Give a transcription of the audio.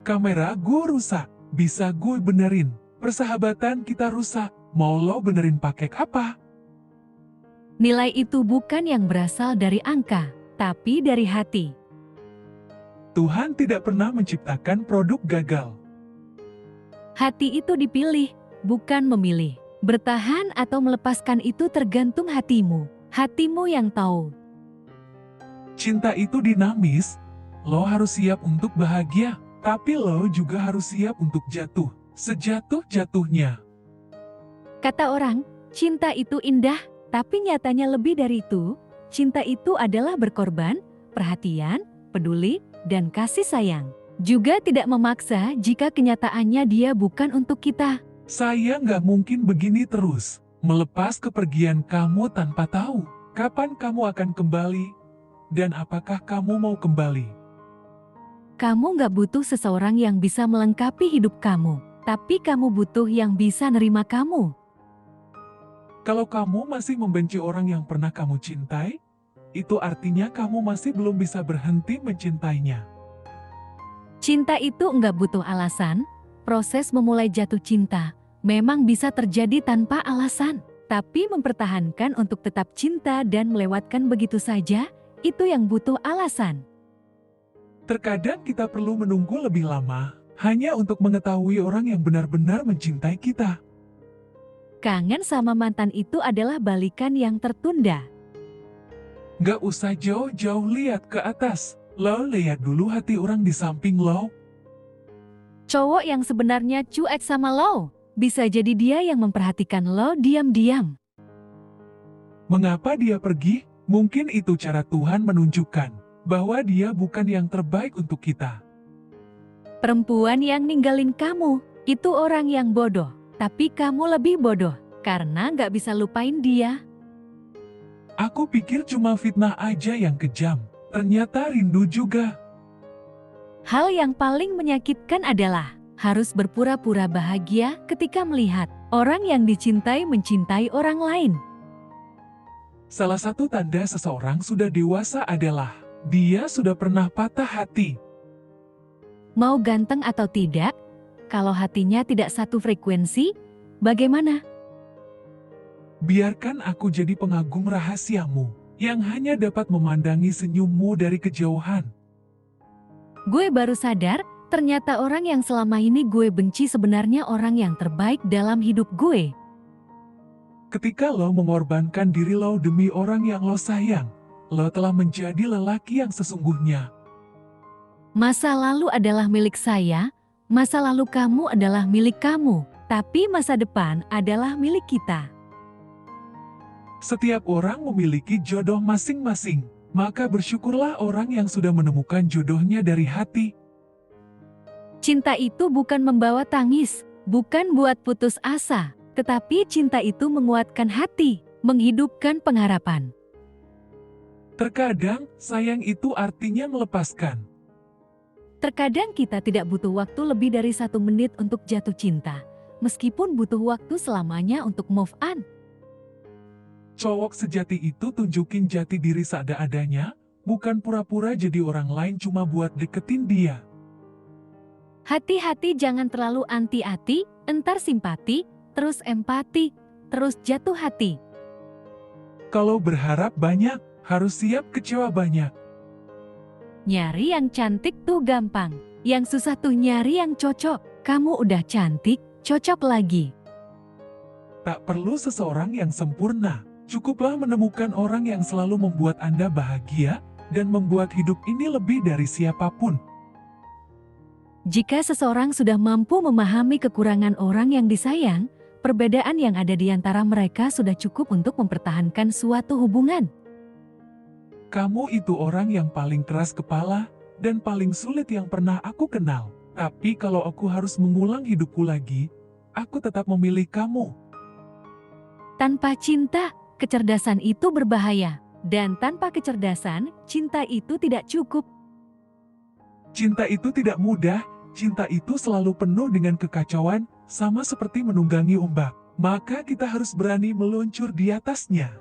Kamera gue rusak, bisa gue benerin. Persahabatan kita rusak, mau lo benerin pakai apa? Nilai itu bukan yang berasal dari angka, tapi dari hati. Tuhan tidak pernah menciptakan produk gagal. Hati itu dipilih, bukan memilih. Bertahan atau melepaskan itu tergantung hatimu. Hatimu yang tahu. Cinta itu dinamis, lo harus siap untuk bahagia, tapi lo juga harus siap untuk jatuh, sejatuh-jatuhnya. Kata orang, cinta itu indah, tapi nyatanya lebih dari itu. Cinta itu adalah berkorban, perhatian, peduli, dan kasih sayang. Juga tidak memaksa jika kenyataannya dia bukan untuk kita. Saya nggak mungkin begini terus, melepas kepergian kamu tanpa tahu kapan kamu akan kembali, dan apakah kamu mau kembali. Kamu gak butuh seseorang yang bisa melengkapi hidup kamu, tapi kamu butuh yang bisa nerima kamu. Kalau kamu masih membenci orang yang pernah kamu cintai, itu artinya kamu masih belum bisa berhenti mencintainya. Cinta itu enggak butuh alasan. Proses memulai jatuh cinta memang bisa terjadi tanpa alasan. Tapi mempertahankan untuk tetap cinta dan melewatkan begitu saja, itu yang butuh alasan. Terkadang kita perlu menunggu lebih lama, hanya untuk mengetahui orang yang benar-benar mencintai kita. Kangen sama mantan itu adalah balikan yang tertunda. Gak usah jauh-jauh lihat ke atas, lo lihat dulu hati orang di samping lo. Cowok yang sebenarnya cuek sama lo, bisa jadi dia yang memperhatikan lo diam-diam. Mengapa dia pergi? Mungkin itu cara Tuhan menunjukkan bahwa dia bukan yang terbaik untuk kita. Perempuan yang ninggalin kamu, itu orang yang bodoh. Tapi kamu lebih bodoh, karena gak bisa lupain dia. Aku pikir cuma fitnah aja yang kejam, ternyata rindu juga. Hal yang paling menyakitkan adalah harus berpura-pura bahagia ketika melihat orang yang dicintai mencintai orang lain. Salah satu tanda seseorang sudah dewasa adalah dia sudah pernah patah hati. Mau ganteng atau tidak, kalau hatinya tidak satu frekuensi, bagaimana? Biarkan aku jadi pengagum rahasiamu, yang hanya dapat memandangi senyummu dari kejauhan. Gue baru sadar, ternyata orang yang selama ini gue benci sebenarnya orang yang terbaik dalam hidup gue. Ketika lo mengorbankan diri lo demi orang yang lo sayang, lo telah menjadi lelaki yang sesungguhnya. Masa lalu adalah milik saya, masa lalu kamu adalah milik kamu, tapi masa depan adalah milik kita. Setiap orang memiliki jodoh masing-masing, maka bersyukurlah orang yang sudah menemukan jodohnya dari hati. Cinta itu bukan membawa tangis, bukan buat putus asa, tetapi cinta itu menguatkan hati, menghidupkan pengharapan. Terkadang, sayang itu artinya melepaskan. Terkadang kita tidak butuh waktu lebih dari 1 menit untuk jatuh cinta, meskipun butuh waktu selamanya untuk move on. Cowok sejati itu tunjukin jati diri seadanya, bukan pura-pura jadi orang lain cuma buat deketin dia. Hati-hati jangan terlalu anti-hati, entar simpati, terus empati, terus jatuh hati. Kalau berharap banyak, harus siap kecewa banyak. Nyari yang cantik tuh gampang, yang susah tuh nyari yang cocok. Kamu udah cantik, cocok lagi. Tak perlu seseorang yang sempurna, cukuplah menemukan orang yang selalu membuat Anda bahagia dan membuat hidup ini lebih dari siapapun. Jika seseorang sudah mampu memahami kekurangan orang yang disayang, perbedaan yang ada di antara mereka sudah cukup untuk mempertahankan suatu hubungan. Kamu itu orang yang paling keras kepala dan paling sulit yang pernah aku kenal. Tapi kalau aku harus mengulang hidupku lagi, aku tetap memilih kamu. Tanpa cinta, kecerdasan itu berbahaya. Dan tanpa kecerdasan, cinta itu tidak cukup. Cinta itu tidak mudah, cinta itu selalu penuh dengan kekacauan, sama seperti menunggangi ombak. Maka kita harus berani meluncur di atasnya.